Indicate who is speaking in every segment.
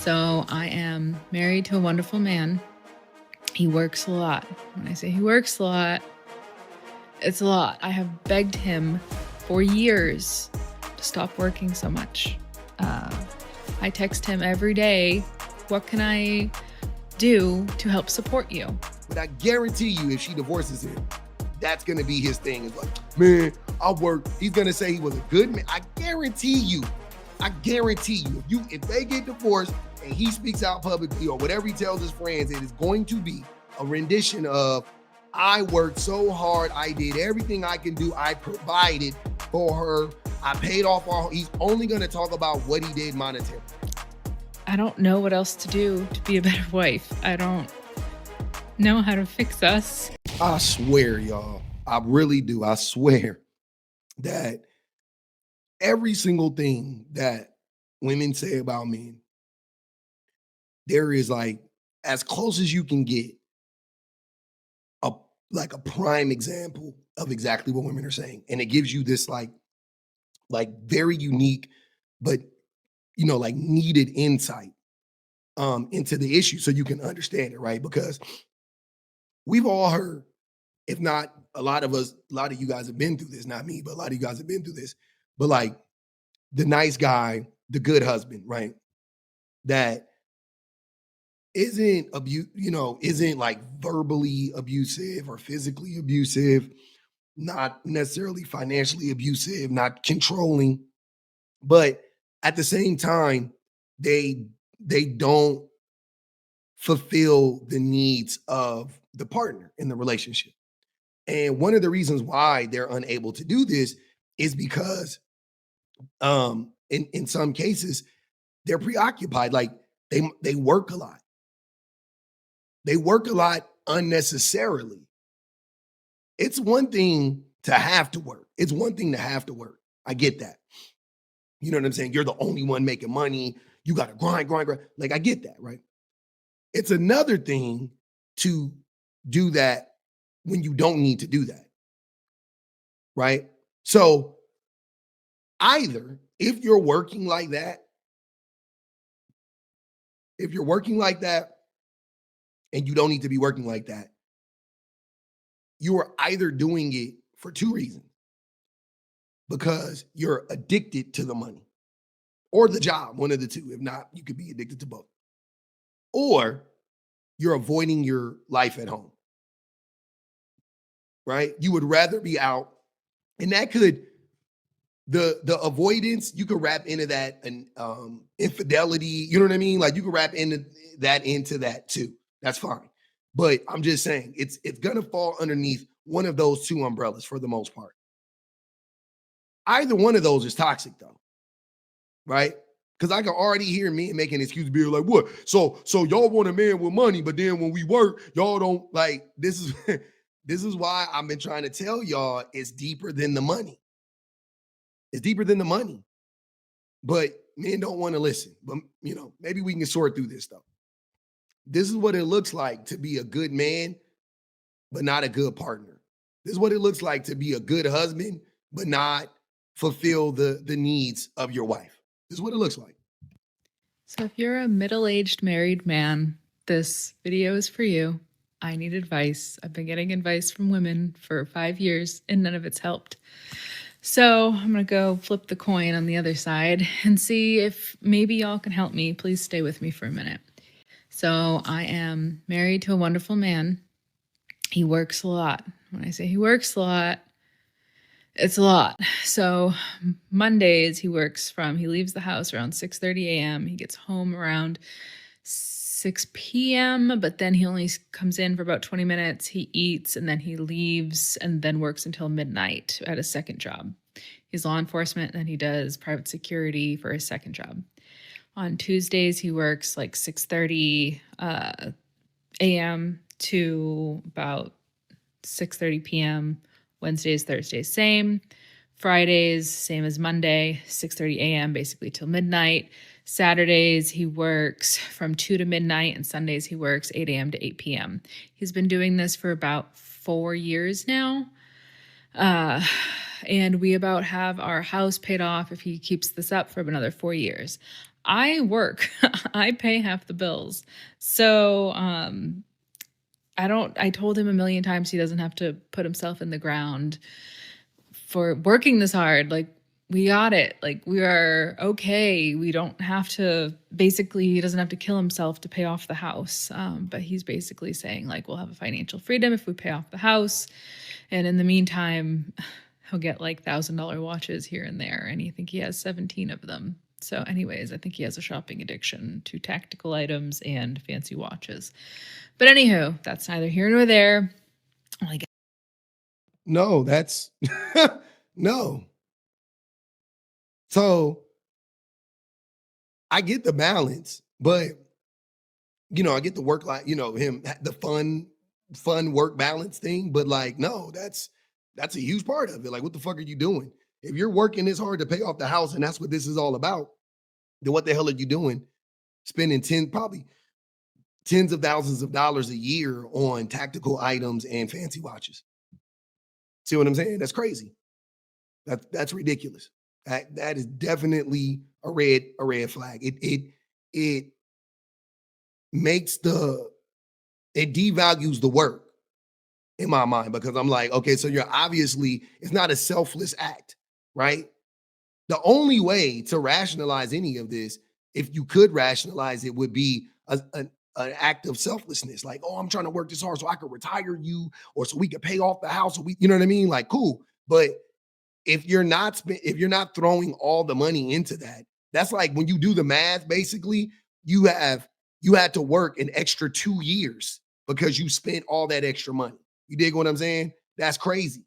Speaker 1: So I am married to a wonderful man. He works a lot. When I say he works a lot, it's a lot. I have begged him for years to stop working so much. I text him every day, what can I do to help support you?
Speaker 2: But I guarantee you, if she divorces him, that's going to be his thing. It's like, man, I work. He's going to say he was a good man. I guarantee you, if they get divorced and he speaks out publicly or whatever he tells his friends, it is going to be a rendition of, I worked so hard. I did everything I can do. I provided for her. I paid off all. He's only going to talk about what he did monetarily.
Speaker 1: I don't know what else to do to be a better wife. I don't know how to fix us.
Speaker 2: I swear, y'all, I really do. I swear that every single thing that women say about men, there is like, as close as you can get, a prime example of exactly what women are saying. And it gives you this like very unique, but like needed insight into the issue so you can understand it, right? Because we've all heard, if not a lot of you guys have been through this, not me, but a lot of you guys have been through this, but like the nice guy, the good husband, right? That isn't isn't like verbally abusive or physically abusive, not necessarily financially abusive, not controlling, but at the same time, they don't fulfill the needs of the partner in the relationship. And one of the reasons why they're unable to do this is because in some cases they're preoccupied. Like they work a lot. They work a lot unnecessarily. It's one thing to have to work. It's one thing to have to work. I get that. You know what I'm saying? You're the only one making money. You got to grind. Like, I get that, right? It's another thing to do that when you don't need to do that, right? So either if you're working like that and you don't need to be working like that, you are either doing it for two reasons. Because you're addicted to the money or the job, one of the two. If not, you could be addicted to both. Or you're avoiding your life at home, right? You would rather be out, and that could, the avoidance, you could wrap into that and infidelity, you know what I mean? Like you could wrap into that too. That's fine. But I'm just saying it's gonna fall underneath one of those two umbrellas for the most part. Either one of those is toxic though, right? Because I can already hear men making excuses, be like, "What? So y'all want a man with money, but then when we work, y'all don't like." This is this is why I've been trying to tell y'all it's deeper than the money. It's deeper than the money, but men don't want to listen. But maybe we can sort through this stuff. This is what it looks like to be a good man, but not a good partner. This is what it looks like to be a good husband, but not fulfill the needs of your wife. This is what it looks like.
Speaker 1: So if you're a middle-aged married man, this video is for you. I need advice. I've been getting advice from women for 5 years and none of it's helped. So I'm going to go flip the coin on the other side and see if maybe y'all can help me. Please stay with me for a minute. So I am married to a wonderful man. He works a lot. When I say he works a lot, it's a lot. So Mondays he leaves the house around 6:30 a.m. He gets home around 6 p.m., but then he only comes in for about 20 minutes. He eats and then he leaves and then works until midnight at a second job. He's law enforcement and then he does private security for his second job. On Tuesdays, he works like 6:30 a.m. to about 6:30 p.m. Wednesdays, Thursdays, same. Fridays, same as Monday, 6:30 a.m. basically till midnight. Saturdays, he works from 2 to midnight, and Sundays he works 8 a.m. to 8 p.m. He's been doing this for about 4 years now. And we about have our house paid off if he keeps this up for another 4 years. I work. I pay half the bills. So I told him a million times he doesn't have to put himself in the ground for working this hard. Like, we got it. Like, we are okay. We don't have to, basically, he doesn't have to kill himself to pay off the house. But he's basically saying, like, we'll have a financial freedom if we pay off the house. And in the meantime, he'll get like $1,000 watches here and there. And I think he has 17 of them. So, anyways, I think he has a shopping addiction to tactical items and fancy watches. But anywho, that's neither here nor there. Like,
Speaker 2: No, that's no. So I get the balance, but I get the work life, him the fun work balance thing. But like, no, that's a huge part of it. Like, what the fuck are you doing? If you're working this hard to pay off the house and that's what this is all about, then what the hell are you doing? Spending probably tens of thousands of dollars a year on tactical items and fancy watches. See what I'm saying? That's crazy. That's ridiculous. That is definitely a red flag. It makes it devalues the work in my mind, because I'm like, okay, so you're obviously, it's not a selfless act, right? The only way to rationalize any of this, if you could rationalize it, would be an act of selflessness. Like, oh, I'm trying to work this hard so I could retire you, or so we could pay off the house, or you know what I mean? Like, cool. But if you're not throwing all the money into that, that's like when you do the math, basically, you had to work an extra 2 years because you spent all that extra money. You dig what I'm saying? That's crazy.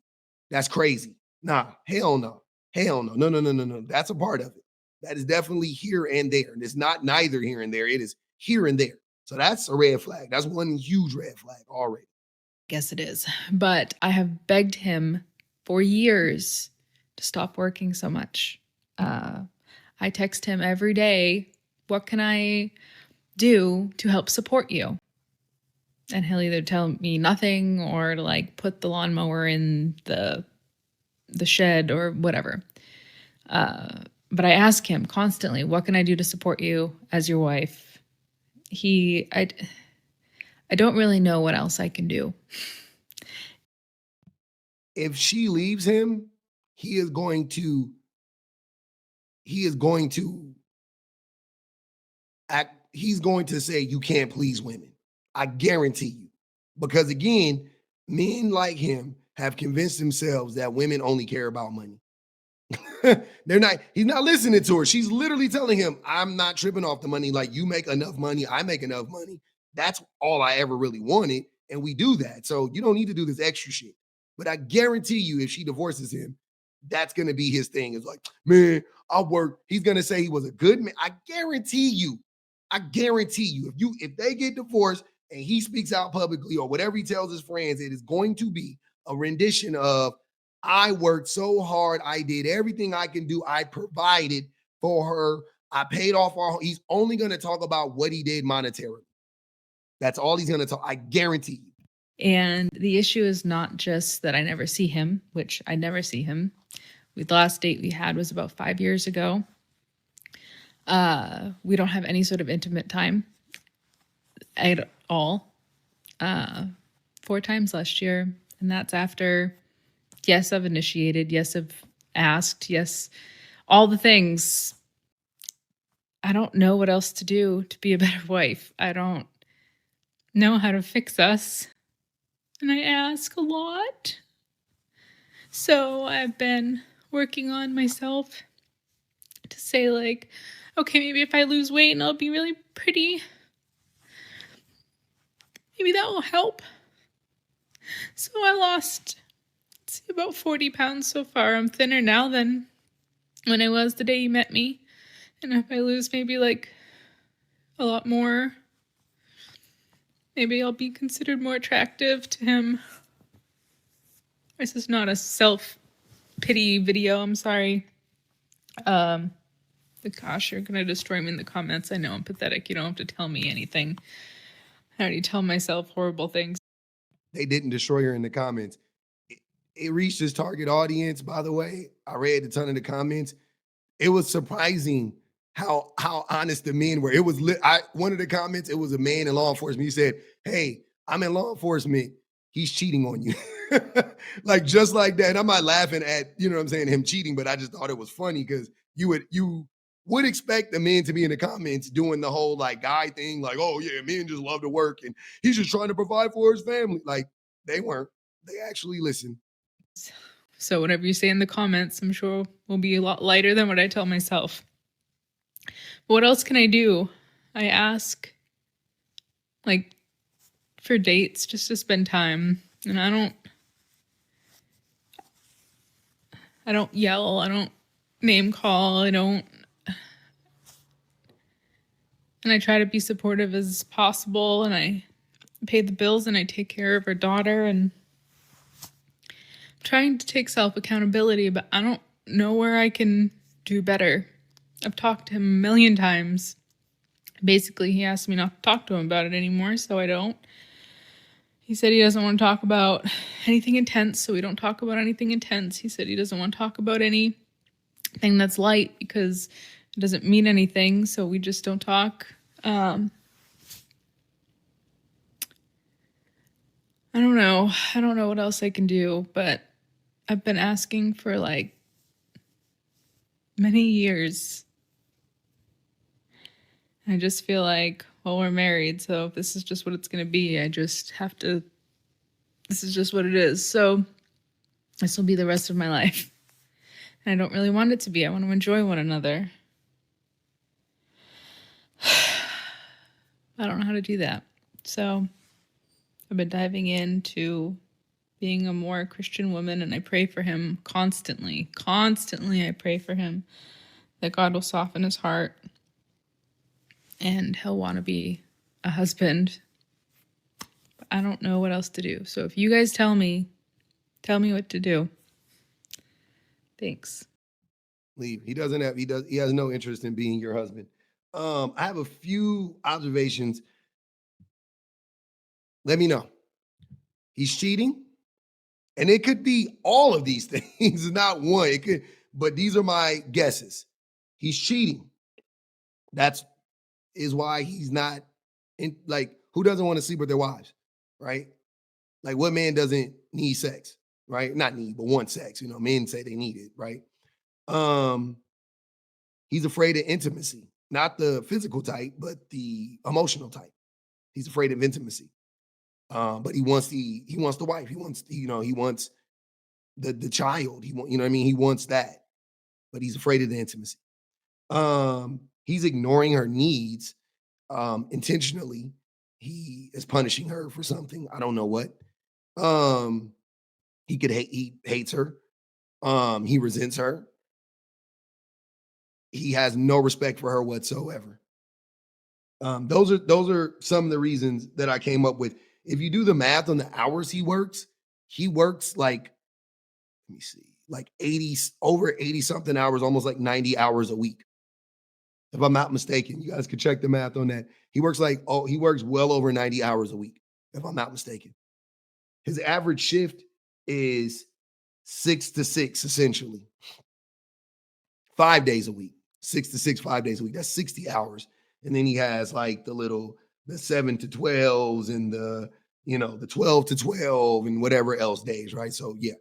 Speaker 2: That's crazy. Nah, hell no. Hell no. No, no, no, no, no. That's a part of it. That is definitely here and there. And it's not neither here and there. It is here and there. So that's a red flag. That's one huge red flag already.
Speaker 1: guess it is. But I have begged him for years to stop working so much. I text him every day, what can I do to help support you? And he'll either tell me nothing or to like put the lawnmower in the shed or whatever. But I ask him constantly, what can I do to support you as your wife? I don't really know what else I can do.
Speaker 2: If she leaves him, he is going to he's going to say you can't please women. I guarantee you. Because again, men like him have convinced themselves that women only care about money. He's not listening to her. She's literally telling him, I'm not tripping off the money. Like, you make enough money, I make enough money. That's all I ever really wanted. And we do that. So you don't need to do this extra shit. But I guarantee you, if she divorces him, that's gonna be his thing. It's like, man, I work. He's gonna say he was a good man. I guarantee you, if they get divorced and he speaks out publicly or whatever he tells his friends, it is going to be a rendition of, I worked so hard. I did everything I can do. I provided for her. I paid off our home. He's only going to talk about what he did monetarily. That's all he's going to talk. I guarantee you.
Speaker 1: And the issue is not just that I never see him, which I never see him. The last date we had was about 5 years ago. We don't have any sort of intimate time at all. 4 times last year. And that's after, yes, I've initiated. Yes, I've asked. Yes, all the things. I don't know what else to do to be a better wife. I don't know how to fix us. And I ask a lot. So I've been working on myself to say, like, okay, maybe if I lose weight and I'll be really pretty, maybe that will help. So I lost, about 40 pounds so far. I'm thinner now than when I was the day you met me. And if I lose maybe like a lot more, maybe I'll be considered more attractive to him. This is not a self-pity video, I'm sorry. Gosh, you're gonna destroy me in the comments. I know I'm pathetic. You don't have to tell me anything. I already tell myself horrible things.
Speaker 2: They didn't destroy her in the comments. It reached his target audience, by the way. I read a ton of the comments. It was surprising how honest the men were. It was one of the comments, it was a man in law enforcement. He said, "Hey, I'm in law enforcement. He's cheating on you." Like just like that. And I'm not laughing at, you know what I'm saying, him cheating, but I just thought it was funny because you would expect the men to be in the comments doing the whole like guy thing, like, oh yeah, men just love to work and he's just trying to provide for his family. Like they weren't. They actually listened.
Speaker 1: So whatever you say in the comments, I'm sure will be a lot lighter than what I tell myself. But what else can I do? I ask like for dates just to spend time. And I don't yell, I don't name call, and I try to be supportive as possible, and I pay the bills and I take care of our daughter, and I'm trying to take self accountability, but I don't know where I can do better. I've talked to him a million times. Basically, he asked me not to talk to him about it anymore, so I don't. He said he doesn't want to talk about anything intense, so we don't talk about anything intense. He said he doesn't want to talk about anything that's light because it doesn't mean anything, so we just don't talk. I don't know. I don't know what else I can do, but I've been asking for like many years. I just feel like, well, we're married, so if this is just what it's going to be, I just have to, this is just what it is. So this will be the rest of my life. And I don't really want it to be. I want to enjoy one another. I don't know how to do that. So I've been diving into being a more Christian woman, and I pray for him constantly. Constantly, I pray for him that God will soften his heart and he'll want to be a husband. But I don't know what else to do. So if you guys tell me what to do. Thanks.
Speaker 2: Leave. He doesn't have, he has no interest in being your husband. I have a few observations. Let me know. He's cheating. And it could be all of these things, not one. It could, but these are my guesses. He's cheating. That's is why he's not in, like, who doesn't want to sleep with their wives, right? Like, what man doesn't need sex, right? Not need, but want sex. You know, men say they need it, right? Um, he's afraid of intimacy, not the physical type, but the emotional type. He's afraid of intimacy. But he wants the wife. He wants, he wants the child. You know what I mean? He wants that, but he's afraid of the intimacy. He's ignoring her needs intentionally. He is punishing her for something. I don't know what. Um, he hates her. He resents her. He has no respect for her whatsoever. Those are some of the reasons that I came up with. If you do the math on the hours he works like, let me see, like 80, over 80 something hours, almost like 90 hours a week. If I'm not mistaken, you guys could check the math on that. He works well over 90 hours a week, if I'm not mistaken. His average shift is 6 to 6, essentially, 5 days a week, 6 to 6, 5 days a week. That's 60 hours. And then he has like the 7 to 12s and the 12 to 12 and whatever else days, right? So yeah,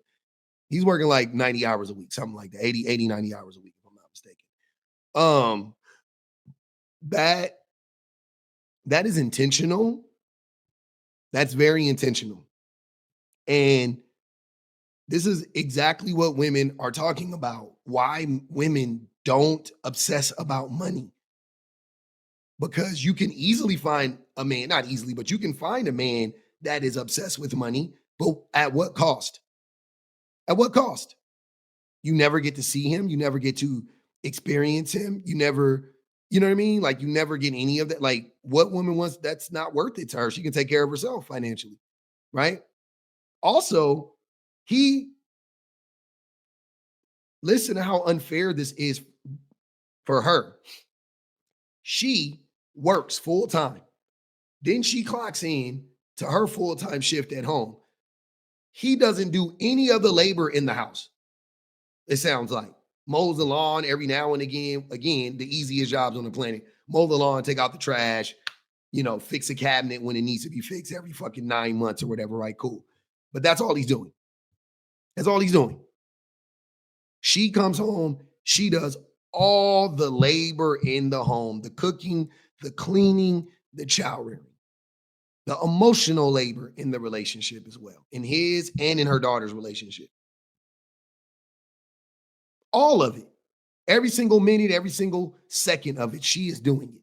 Speaker 2: he's working like 90 hours a week, something like that, 80, 90 hours a week, if I'm not mistaken. Um, that that is intentional. That's very intentional. And this is exactly what women are talking about. Why women don't obsess about money. Because you can easily find a man, not easily, but you can find a man that is obsessed with money, but at what cost? At what cost? You never get to see him. You never get to experience him. You never, you know what I mean? Like you never get any of that. Like what woman wants, that's not worth it to her. She can take care of herself financially, right? Also, he listen to how unfair this is for her. She works full time. Then she clocks in to her full time shift at home. He doesn't do any of the labor in the house. It sounds like mows the lawn every now and again. Again, the easiest jobs on the planet. Mow the lawn, take out the trash, fix a cabinet when it needs to be fixed every fucking 9 months or whatever, right? Cool. But that's all he's doing. That's all he's doing. She comes home, she does all the labor in the home, the cooking, the cleaning, the showering, the emotional labor in the relationship as well, in his and in her daughter's relationship. All of it. Every single minute, every single second of it, she is doing it.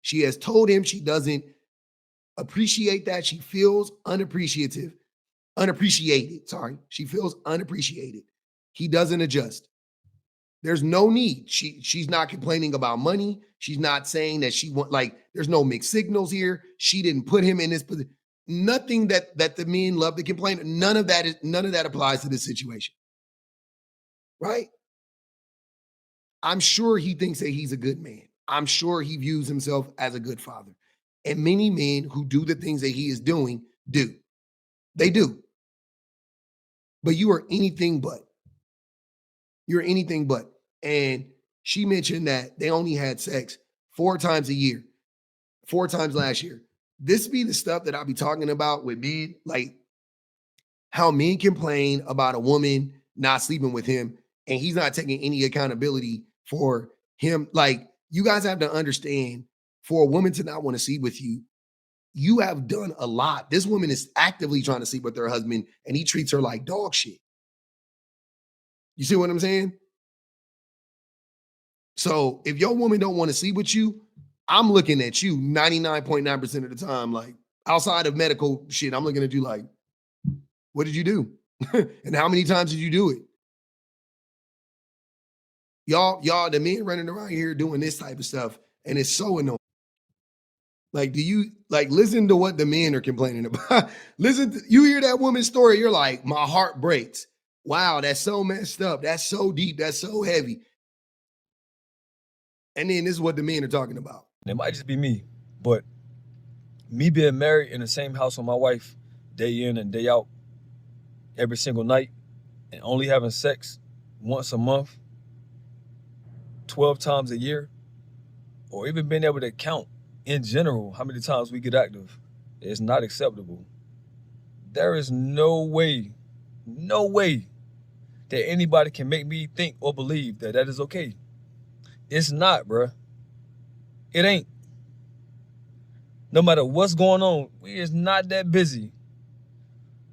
Speaker 2: She has told him she doesn't appreciate that. She feels unappreciated. Sorry. She feels unappreciated. He doesn't adjust. There's no need. She's not complaining about money. She's not saying that there's no mixed signals here. She didn't put him in this position. Nothing that the men love to complain. None of that applies to this situation. Right? I'm sure he thinks that he's a good man. I'm sure he views himself as a good father. And many men who do the things that he is doing do. They do. But you are anything but. You're anything but. And she mentioned that they only had sex 4 times a year, 4 times last year. This be the stuff that I'll be talking about with men, like how men complain about a woman not sleeping with him, and he's not taking any accountability for him. Like, you guys have to understand, for a woman to not want to sleep with you, you have done a lot. This woman is actively trying to sleep with her husband, and he treats her like dog shit. You see what I'm saying? So if your woman don't want to sleep with you, I'm looking at you 99.9% of the time, like outside of medical shit, I'm looking at you like, what did you do? And how many times did you do it? Y'all, the men running around here doing this type of stuff, and it's so annoying. Like, do you listen to what the men are complaining about? You hear that woman's story, you're like, my heart breaks. Wow, that's so messed up. That's so deep. That's so heavy. And then this is what the men are talking about.
Speaker 3: It might just be me, but me being married in the same house with my wife day in and day out every single night and only having sex once a month, 12 times a year, or even being able to count in general how many times we get active is not acceptable. There is no way that anybody can make me think or believe that that is okay. It's not, bruh. It ain't. No matter what's going on, we is not that busy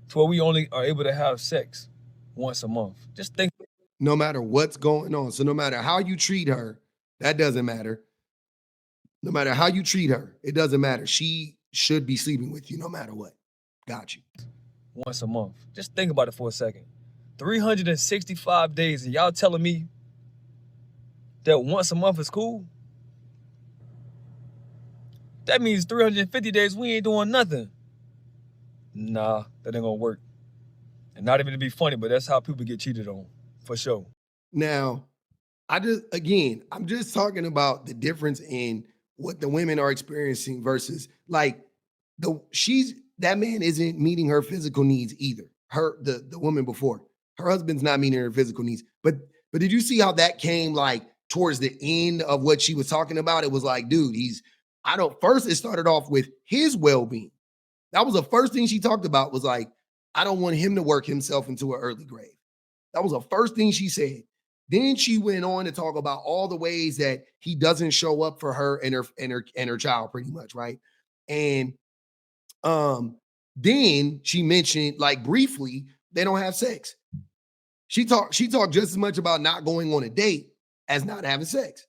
Speaker 3: to where we only are able to have sex once a month. Just think.
Speaker 2: No matter what's going on. So no matter how you treat her, that doesn't matter. No matter how you treat her, it doesn't matter. She should be sleeping with you no matter what. Got you.
Speaker 3: Once a month. Just think about it for a second. 365 days, and y'all telling me that once a month is cool? That means 350 days we ain't doing nothing. Nah, that ain't gonna work. And not even to be funny, but that's how people get cheated on, for sure.
Speaker 2: Now, I'm just talking about the difference in what the women are experiencing versus like that man isn't meeting her physical needs either. The woman before. Her husband's not meeting her physical needs. But did you see how that came like towards the end of what she was talking about? It was like, dude, first it started off with his well-being. That was the first thing she talked about, was like, I don't want him to work himself into an early grave. That was the first thing she said. Then she went on to talk about all the ways that he doesn't show up for her and her child, pretty much, right? And then she mentioned, like, briefly, they don't have sex. She talked just as much about not going on a date as not having sex.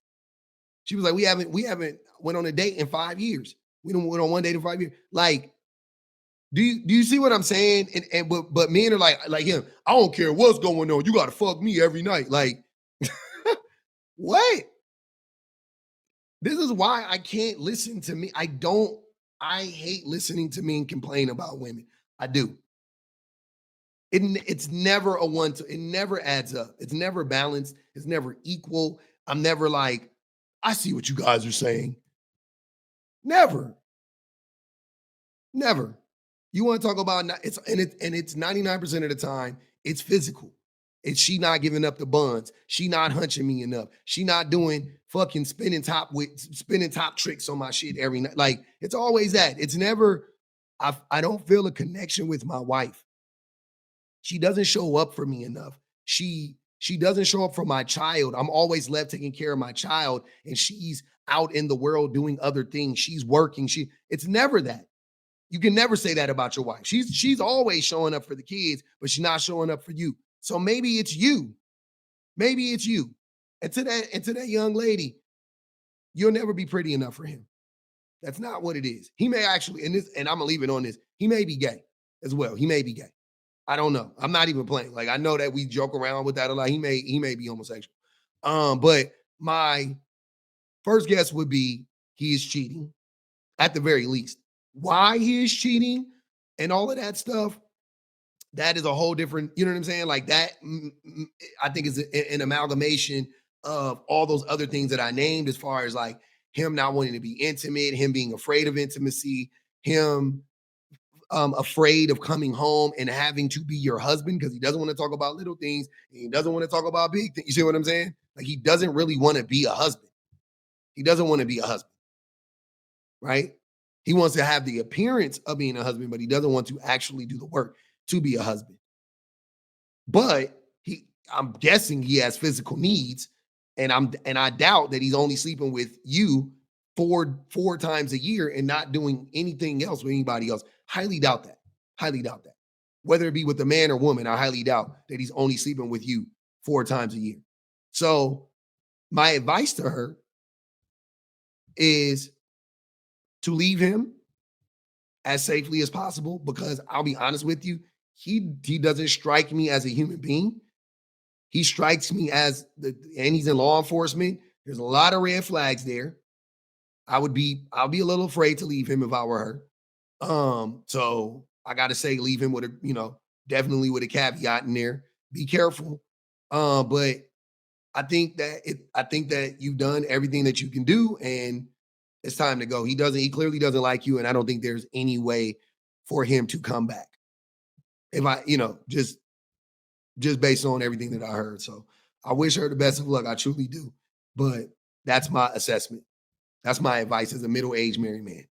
Speaker 2: She was like, we haven't went on a date in 5 years. We don't went on one date in 5 years. Like, do you see what I'm saying? But men are like him. I don't care what's going on. You got to fuck me every night. Like, what? This is why I can't listen to me. I hate listening to men complain about women. I do. It's never it never adds up. It's never balanced. It's never equal. I'm never like, I see what you guys are saying. Never. Never. You want to talk about it's 99% of the time, it's physical. Is she not giving up the buns? She not hunching me enough. She not doing fucking spinning top tricks on my shit every night. Like, it's always that. It's never, I don't feel a connection with my wife. She doesn't show up for me enough. She doesn't show up for my child. I'm always left taking care of my child, and she's out in the world doing other things. She's working. It's never that. You can never say that about your wife. She's always showing up for the kids, but she's not showing up for you. So maybe it's you. Maybe it's you. And to that young lady, you'll never be pretty enough for him. That's not what it is. He may actually, and I'm gonna leave it on this. He may be gay as well. He may be gay. I don't know. I'm not even playing. Like, I know that we joke around with that a lot. He may be homosexual. But my first guess would be he is cheating at the very least. Why he is cheating and all of that stuff, that is a whole different, you know what I'm saying? Like that, I think is an amalgamation of all those other things that I named, as far as like him not wanting to be intimate, him being afraid of intimacy, him afraid of coming home and having to be your husband because he doesn't want to talk about little things and he doesn't want to talk about big things. You see what I'm saying? Like, he doesn't really want to be a husband. He doesn't want to be a husband, right? He wants to have the appearance of being a husband, but he doesn't want to actually do the work to be a husband. But I'm guessing he has physical needs, and I doubt that he's only sleeping with you four times a year and not doing anything else with anybody else. Highly doubt that. Highly doubt that. Whether it be with a man or woman, I highly doubt that he's only sleeping with you 4 times a year. So my advice to her is to leave him as safely as possible, because I'll be honest with you, he doesn't strike me as a human being. He strikes me as and he's in law enforcement. There's a lot of red flags there. I'll be a little afraid to leave him if I were her. So I got to say, leave him with definitely with a caveat in there. Be careful. But I think that you've done everything that you can do, and it's time to go. He clearly doesn't like you, and I don't think there's any way for him to come back. If I, just based on everything that I heard. So I wish her the best of luck. I truly do. But that's my assessment. That's my advice as a middle-aged married man.